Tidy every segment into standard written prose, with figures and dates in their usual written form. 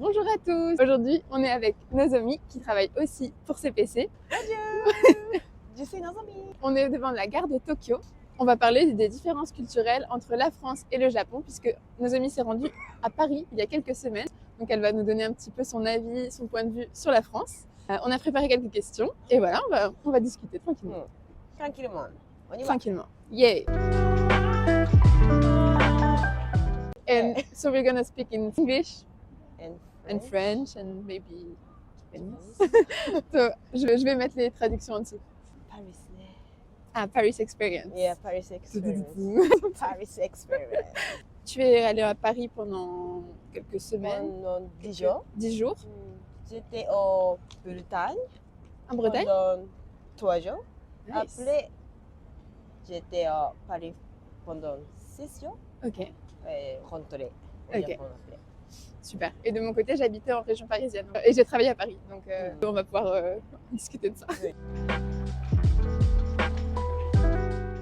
Bonjour à tous. Aujourd'hui, on est avec Nozomi qui travaille aussi pour CPC. Bonjour. Je suis Nozomi. On est devant la gare de Tokyo. On va parler des différences culturelles entre la France et le Japon puisque Nozomi s'est rendue à Paris il y a quelques semaines. Donc elle va nous donner un petit peu son avis, son point de vue sur la France. On a préparé quelques questions et voilà, on va discuter tranquillement. Tranquillement. On y va. Tranquillement. Yay! And so we're gonna speak in English and French and maybe Japanese. So, je vais mettre les traductions en dessous. Paris. Ah, Paris Experience. Yeah, Paris Experience. Paris Experience. Tu es allée à Paris pendant quelques semaines. Pendant 10 jours. 10 jours. J'étais en Bretagne. En Bretagne? Pendant 3 jours. Nice. Après, j'étais à Paris pendant 6 jours. Ok. Et rentré au Ok. Japon après. Super. Et de mon côté, j'habitais en région parisienne. Et j'ai travaillé à Paris. Donc, on va pouvoir discuter de ça. Oui.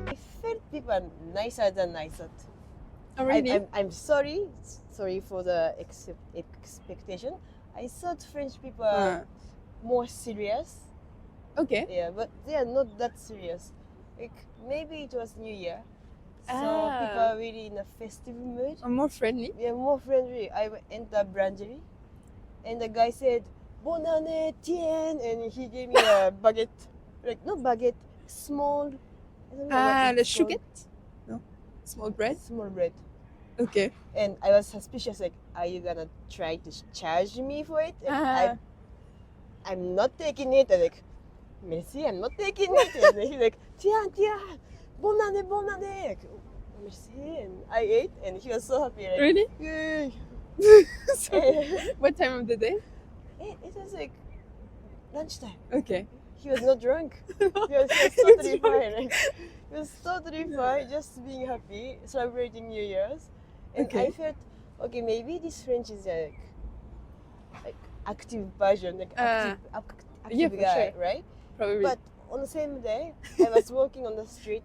I felt people are nicer than I thought. Oh, really? I'm sorry for the expectation. I thought French people are more serious. Ok. Yeah, but they are not that serious. Like maybe it was New Year, so people are really in a festive mood. More friendly? Yeah, more friendly. I went in the branderie, and the guy said "Bonne année, Tien," and he gave me a baguette, like not baguette, small. I don't know what Le it's called. chouquette? No. Small bread? Small bread. Ok. And I was suspicious, like, are you gonna try to charge me for it? And I'm not taking it. I'm like, merci, I'm not taking it. And then he's like, tiens, bonne année. Like, oh, merci. And I ate, and he was so happy. Like, Really? yay. So, what time of the day? It was like lunchtime. Ok. He was not drunk. He was totally fine. Like, he was totally fine, just being happy, celebrating New Year's. And Okay. I felt, okay, maybe this French is like active version, like active yeah, for guy, sure. right? Probably. But on the same day, I was walking on the street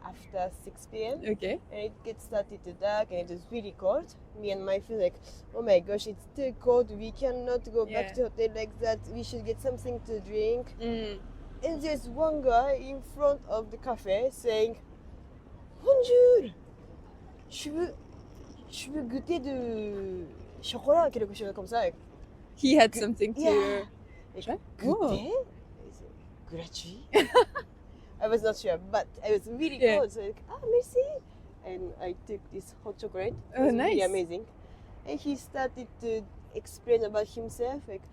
after 6 p.m. Okay. and it gets started to dark and it was really cold. Me and my friend like, oh my gosh, it's too cold. We cannot go back to hotel like that. We should get something to drink. And there's one guy in front of the cafe saying, bonjour, je veux goûter de chocolat, quelque chose comme ça. He had something to... Yeah. Sure. Goûter? Gratuit? I was not sure, but I was really cold. So like, merci. And I took this hot chocolate. It was really Nice. amazing. And he started to explain about himself. Like,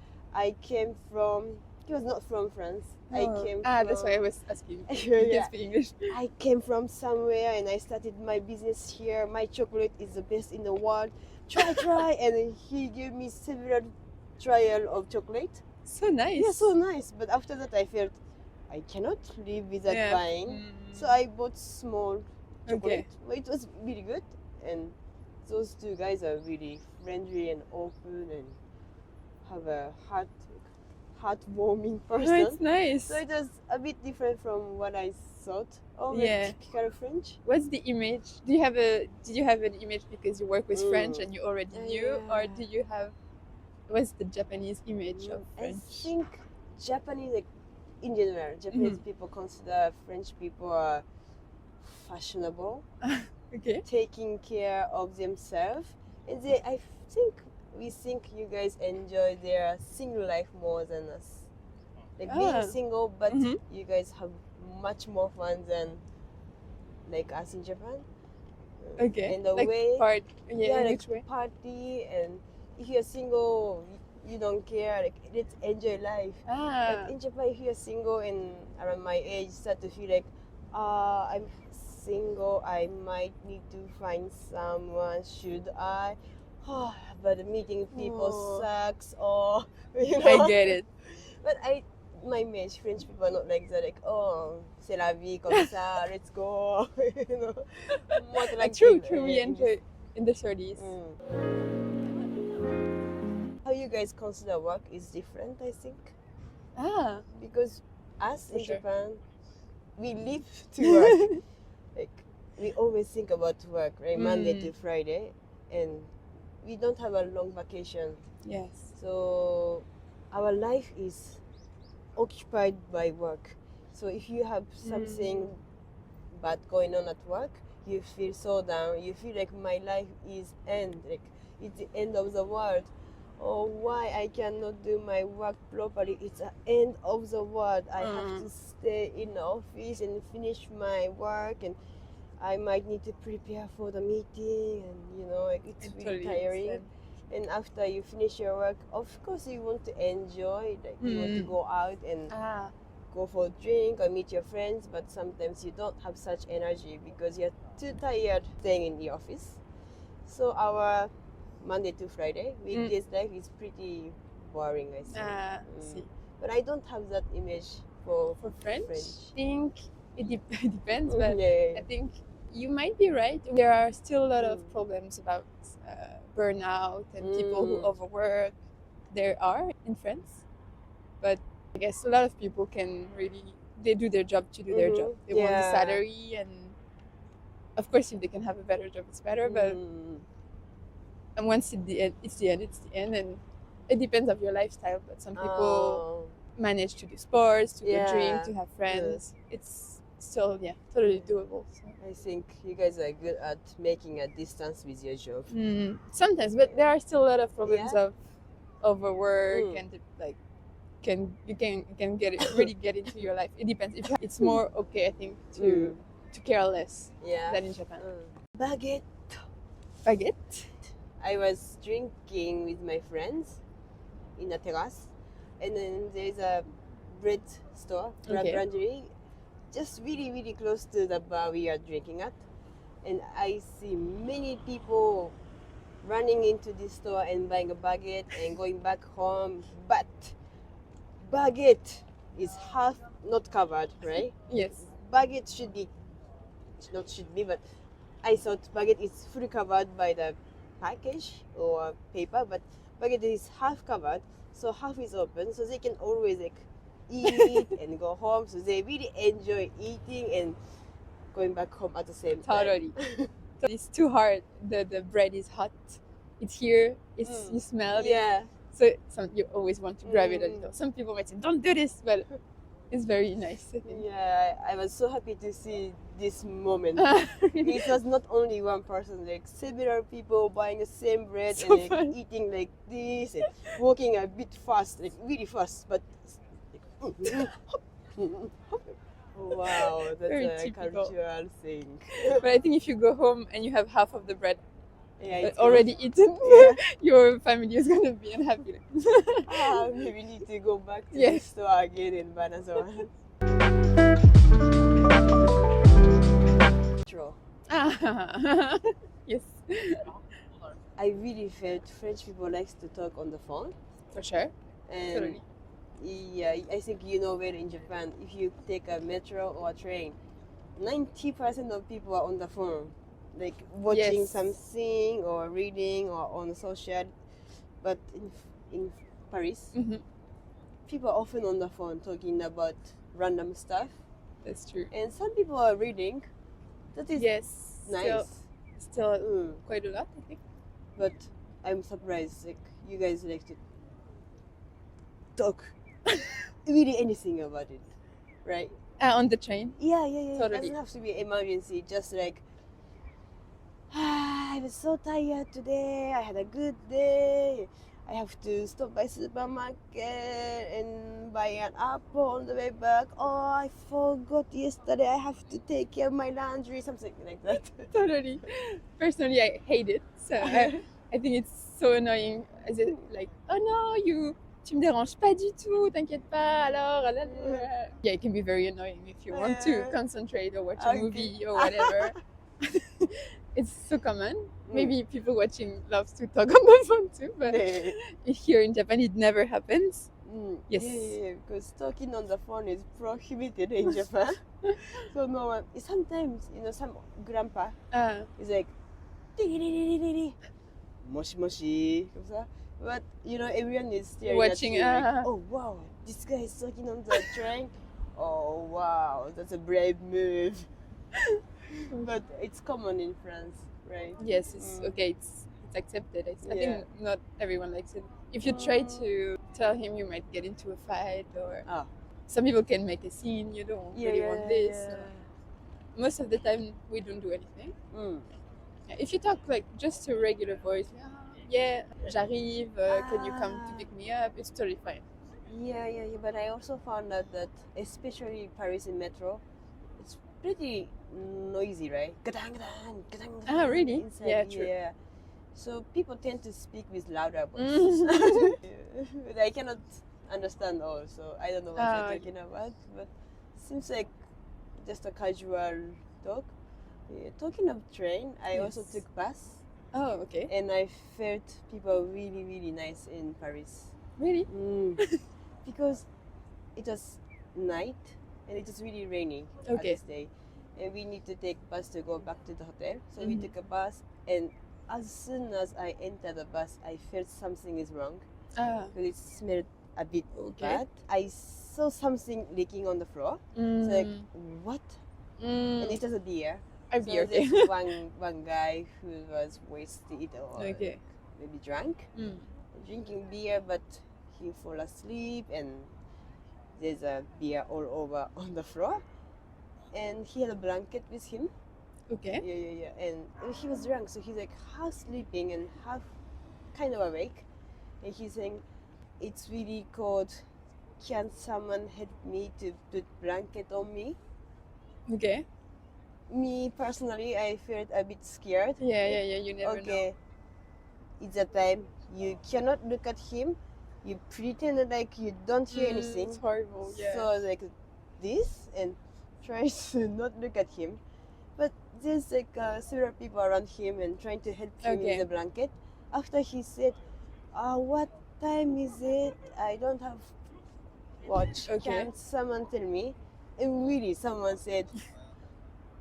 he was not from France. I came from... that's why I was asking. You Yeah. can speak English. I came from somewhere and I started my business here. My chocolate is the best in the world. Try. And he gave me several trial of chocolate. So nice. Yeah, so nice. But after that, I felt I cannot live without buying. So I bought small chocolate. But it was really good. And those two guys are really friendly and open and have a heartwarming person. Oh, it's nice. So it was a bit different from what I thought of typical French. What's the image? Did you have an image because you work with French and you already knew, or do you have? What's the Japanese image of French? I think Japanese, like in general, Japanese people consider French people are fashionable, taking care of themselves, and we think you guys enjoy their single life more than us. Like being single, but you guys have much more fun than like us in Japan. And the like way, like which way? Party, and if you're single, you don't care. Like, let's enjoy life. But in Japan, if you're single and around my age, start to feel like, I'm single. I might need to find someone. Should I? But meeting people sucks. Or you know. I get it. But my mate, French people are not like that. Like, oh, c'est la vie comme ça. Let's go. You know. More like True. We enjoy in the 30s. How you guys consider work is different, I think. Because us in Japan, we live to work. Like, we always think about work, right? Monday to Friday, and we don't have a long vacation. Yes. So our life is occupied by work. So if you have something bad going on at work, you feel so down. You feel like my life is end, like it's the end of the world. Oh, why I cannot do my work properly? It's the end of the world. I have to stay in the office and finish my work, and I might need to prepare for the meeting, and you know, like it's really tiring. Understand. And after you finish your work, of course you want to enjoy, like you want to go out and go for a drink or meet your friends, but sometimes you don't have such energy because you're too tired staying in the office. So our Monday to Friday weekdays life is pretty boring, I see. But I don't have that image for French. I think it depends, but I think you might be right. There are still a lot of problems about burnout and people who overwork. There are in France, but I guess a lot of people can really, they do their job to do their job. They want the salary, and of course if they can have a better job it's better, but and once it's the end, and it depends of your lifestyle. But some people manage to do sports, to go drink, to have friends. It's still totally doable. So. I think you guys are good at making a distance with your job. Sometimes, but there are still a lot of problems of overwork and like you can get it really get into your life. It depends. If it's more okay, I think, to care less than in Japan. Baguette. I was drinking with my friends in a terrace, and then there's a bread store, branderie, just really, really close to the bar we are drinking at. And I see many people running into this store and buying a baguette and going back home. But baguette is half not covered, right? Yes. Baguette but I thought baguette is fully covered by the package or paper, but baguette is half covered, so half is open, so they can always like eat and go home. So they really enjoy eating and going back home at the same time. Totally. It's too hard. The bread is hot. It's here. It's you smell it. So you always want to grab it a little. Some people might say, "Don't do this," but it's very nice, I think. Yeah, I was so happy to see this moment. It was not only one person, like several people buying the same bread and like, eating like this and walking a bit fast, like really fast, but wow, that's very a typical cultural thing. But I think if you go home and you have half of the bread already eaten, your family is gonna be unhappy. We need to go back to the store again in Venezuela. Yes. I really felt French people likes to talk on the phone. For sure. And totally. Yeah, I think you know where in Japan, if you take a metro or a train, 90% of people are on the phone, like watching something or reading or on social. But in Paris, people are often on the phone talking about random stuff. That's true. And some people are reading. That is nice. Still quite a lot, I think. But I'm surprised, like you guys like to talk really anything about it, right? On the train? Yeah. Totally. It doesn't have to be emergency, just like, I was so tired today, I had a good day, I have to stop by supermarket and buy an apple on the way back. Oh, I forgot yesterday, I have to take care of my laundry, something like that. Totally. Personally, I hate it. So I think it's so annoying. Is it like, oh no, tu me déranges pas du tout, t'inquiète pas, alors, yeah, it can be very annoying if you want to concentrate or watch a movie or whatever. It's so common. Maybe people watching loves to talk on the phone too, but here in Japan it never happens. Yes. Yeah, because talking on the phone is prohibited in Japan. So no one, sometimes, some grandpa is like, moshi moshi, but everyone is staring watching, at you like, oh wow, this guy is talking on the train. Oh wow, that's a brave move. But it's common in France, right? Yes, it's okay. It's it's accepted. I think not everyone likes it. If you try to tell him, you might get into a fight, or some people can make a scene. You don't really want this. So most of the time, we don't do anything. If you talk like just a regular voice, yeah, j'arrive, can you come to pick me up? It's totally fine. Yeah. But I also found out that, especially Paris in metro, it's pretty noisy, right? Ah, really? Inside, Yeah, true. Yeah. So people tend to speak with louder voices. But I cannot understand all, so I don't know what you're talking about. But seems like just a casual talk. Talking of train, I also took bus. Oh, okay. And I felt people really, really nice in Paris. Really? Because it was night and it was really rainy at this day. And we need to take bus to go back to the hotel. So we took a bus, and as soon as I entered the bus, I felt something is wrong. Because it smelled a bit bad. I saw something leaking on the floor. So like, what? And it was a beer. A beer. So there's one guy who was wasted or maybe drunk, drinking beer, but he fall asleep, and there's a beer all over on the floor. And he had a blanket with him. Okay. Yeah. And he was drunk, so he's like half sleeping and half kind of awake. And he's saying, it's really cold. Can someone help me to put blanket on me? Okay. Me personally, I felt a bit scared. Yeah. You never know. It's that time you cannot look at him. You pretend like you don't hear anything. It's horrible. Yeah. So like this, and try to not look at him. But there's like several people around him and trying to help him with the blanket. After he said, what time is it? I don't have watch. Can someone tell me? And really, someone said,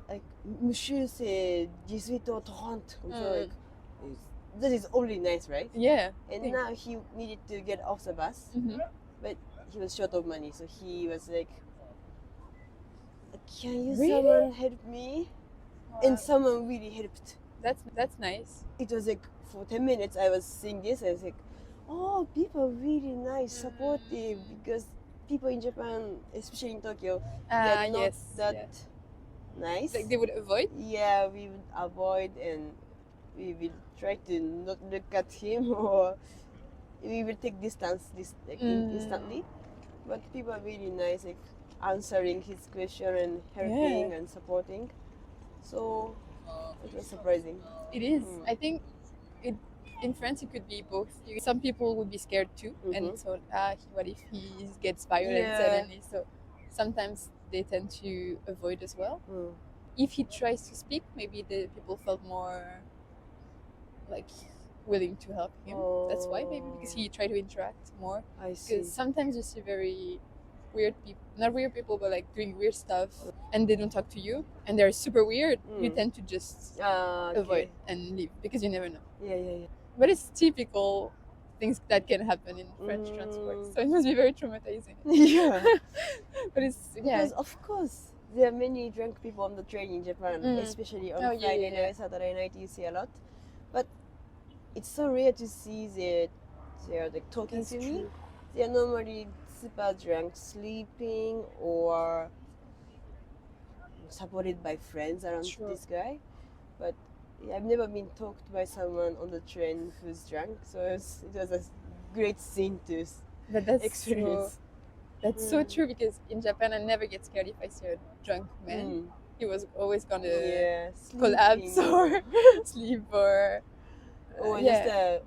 like, Monsieur, c'est 18h30. So like, that is only nice, right? Yeah. And now he needed to get off the bus, but he was short of money, so he was like, can you someone help me? And someone really helped. That's nice. It was like for 10 minutes I was seeing this, I was like, oh, people really nice, supportive, because people in Japan, especially in Tokyo, they're not that nice. Like they would avoid? Yeah, we would avoid, and we will try to not look at him, or we will take distance instantly. But people are really nice, like answering his question and helping and supporting. So it was surprising. It is. I think in France it could be both. Some people would be scared too, and so what if he gets violent suddenly? So sometimes they tend to avoid as well. If he tries to speak, maybe the people felt more like willing to help him. That's why, maybe because he tried to interact more. I see. Because sometimes you see very weird people, not weird people, but like doing weird stuff, and they don't talk to you, and they're super weird. You tend to just avoid and leave because you never know. Yeah. But it's typical things that can happen in French transport, so it must be very traumatizing. Yeah. But it's because of course there are many drunk people on the train in Japan, especially on Friday night, Saturday night. You see a lot, but it's so rare to see they're like talking to me. They are normally super drunk, sleeping, or supported by friends around this guy. But I've never been talked by someone on the train who's drunk, so it was a great scene to experience. That's so true, because in Japan I never get scared if I see a drunk man. He was always gonna collapse or sleep or just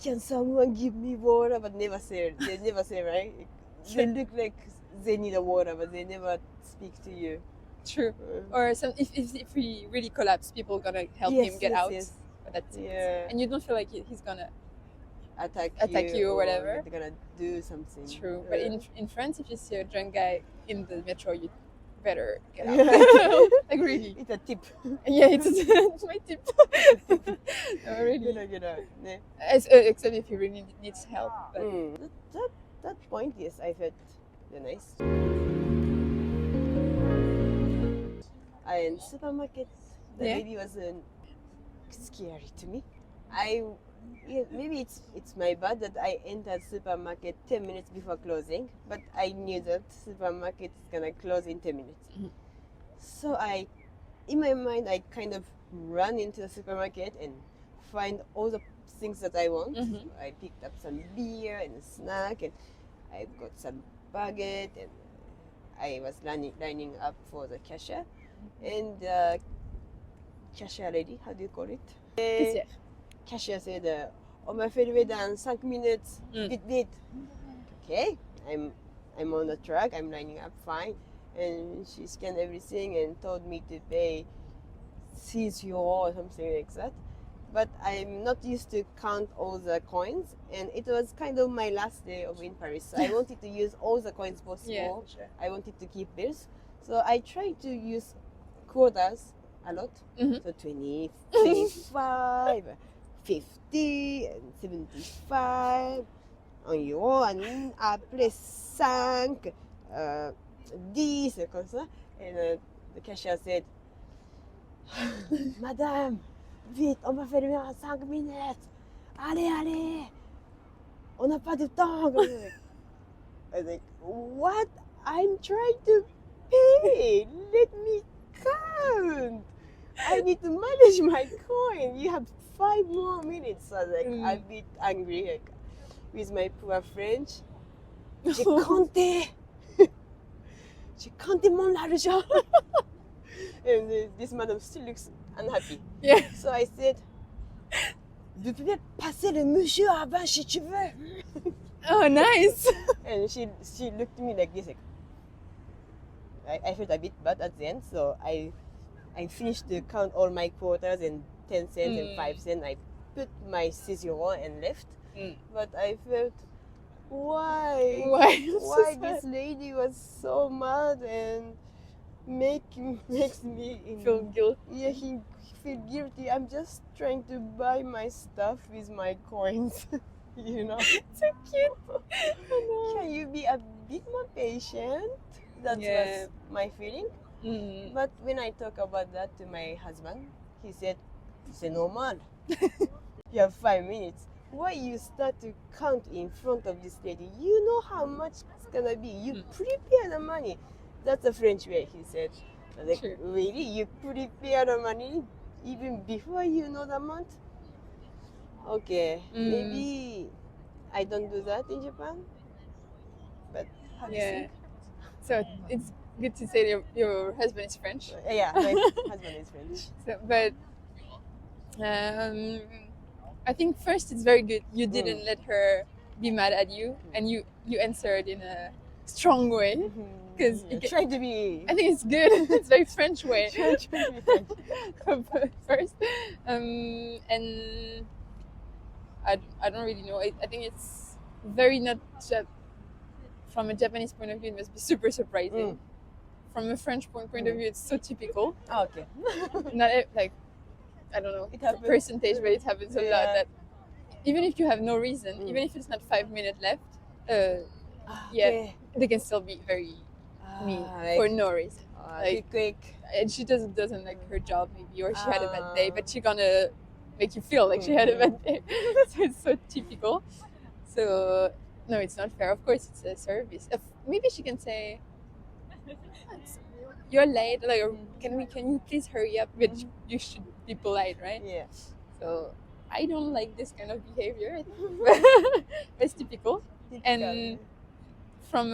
can someone give me water, but never say it. They never say, right? They look like they need a water, but they never speak to you. True. Or if we really collapse, people gonna help him get out. But that's it. And you don't feel like he's gonna attack you or whatever. They're gonna do something. True. But in France, if you see a drunk guy in the metro, you better get out. Like really. It's a tip. Yeah, it's my tip. No, really. Get out. Yeah. Except if he really needs help. But that point, yes, I felt nice. And supermarket, the lady was scary to me. maybe it's my bad that I entered supermarket 10 minutes before closing, but I knew that supermarket is gonna close in 10 minutes. So in my mind, I kind of run into the supermarket and find all the things that I want. I picked up some beer and a snack, and I got some baguette, and I was lining up for the cashier, and cashier lady, how do you call it? Caissière. Cashier said, on m'a fait lever dans 5 minutes, vite, vite. Okay, I'm on the track, I'm lining up fine, and she scanned everything and told me to pay 6 euro or something like that. But I'm not used to count all the coins, and it was kind of my last day in Paris. So I wanted to use all the coins possible. Yeah, sure. I wanted to keep bills. So I tried to use quarters a lot. So 20, 25, 50, and 75, 1 euro, and après 5, 10, comme ça. And the cashier said, Madame, vite, on va faire le en 5 minutes. Allez, allez, on n'a pas de temps. I was like, what? I'm trying to pay. Let me count. I need to manage my coin. You have 5 more minutes. So I was like, I'm a bit angry with my poor French. J'ai compté. J'ai compté mon argent. And this madam still looks unhappy. Yeah. So I said, tu peux passer le monsieur avant si tu veux. Oh, nice. And she looked at me like this. Like, I felt a bit bad at the end, so I finished to count all my quarters and 10 cents and 5 cents. I put my 6 euro and left. But I felt, why this lady was so mad and makes me Feel guilty. Yeah, he feel guilty. I'm just trying to buy my stuff with my coins. You know. So cute. Can you be a bit more patient? That was my feeling. But when I talk about that to my husband, he said, c'est normal. You have 5 minutes. Why you start to count in front of this lady? You know how much it's gonna be. You prepare the money. That's a French way, he said. I was like, Sure. Really? You prepare the money even before you know the amount? Okay, maybe I don't do that in Japan. But how do you think? So it's good to say your husband is French. Yeah, my husband is French. So, but I think first it's very good you didn't let her be mad at you, and you answered in a strong way, because Trying to be. I think it's good. It's very French way. Trying to be French. First, and I don't really know. I think it's very not from a Japanese point of view. It must be super surprising. From a French point of view, it's so typical. Oh, okay. Not like, I don't know, It happens. percentage, but it happens a lot. That even if you have no reason, even if it's not 5 minutes left, they can still be very mean for no reason. Quick. And she doesn't like her job maybe, or she had a bad day, but she gonna make you feel like she had a bad day. So it's so typical. So no, it's not fair. Of course, it's a service. Maybe she can say, "You're late. Like, can you please hurry up?" But you should be polite, right? Yeah. So I don't like this kind of behavior. It's typical. And from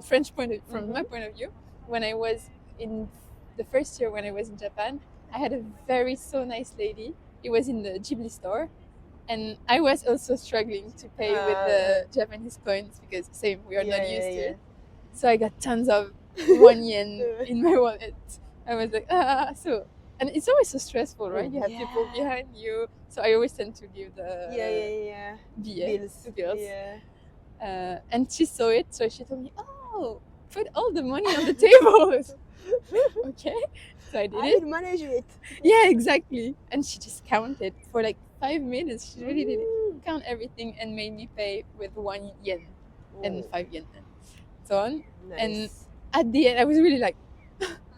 French from my point of view, when I was in the first year when I was in Japan, I had a very so nice lady. It was in the Ghibli store, and I was also struggling to pay with the Japanese coins because we are not used to it. So I got tons of 1 yen in my wallet. I was like, so. And it's always so stressful, right? You have people behind you. So I always tend to give the bills. Yeah. And she saw it, so she told me, "Oh, put all the money on the table." Okay, so I did I it. will manage it. Yeah, exactly. And she just counted for like 5 minutes. She really did count everything and made me pay with 1 yen and 5 yen and so on. Nice. And at the end, I was really like,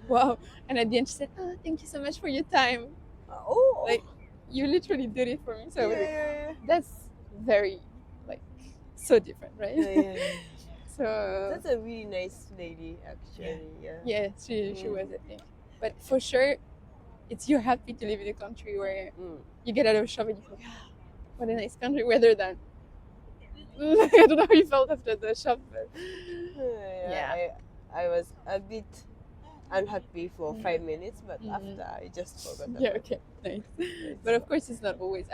wow. And at the end, she said, "Oh, thank you so much for your time." Oh. Like, you literally did it for me. So Yeah. that's very, like, so different, right? Yeah. So That's a really nice lady, actually. yeah, she was, I think. But for sure, you're happy to live in a country where you get out of shop and you think, ah, what a nice country, rather than I don't know how you felt after the shop, but yeah. I was a bit unhappy for 5 minutes, but after I just forgot about yeah, okay, nice. But of course, it's not always.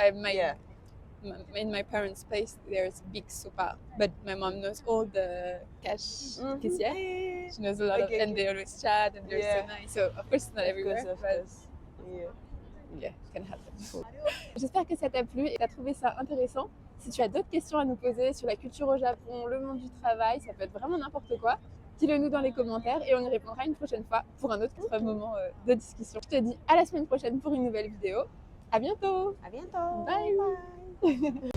In my parents' place, there's a big super, but my mom knows all the cash caissière. She knows a lot and they always chat and they're so nice. So of course, it's not everywhere, of but course. yeah, it can happen. J'espère que ça t'a plu et que tu as trouvé ça intéressant. Si tu as d'autres questions à nous poser sur la culture au Japon, le monde du travail, ça peut être vraiment n'importe quoi, dis-le nous dans les commentaires et on y répondra une prochaine fois pour un autre moment de discussion. Je te dis à la semaine prochaine pour une nouvelle vidéo. À bientôt. À bientôt. Bye.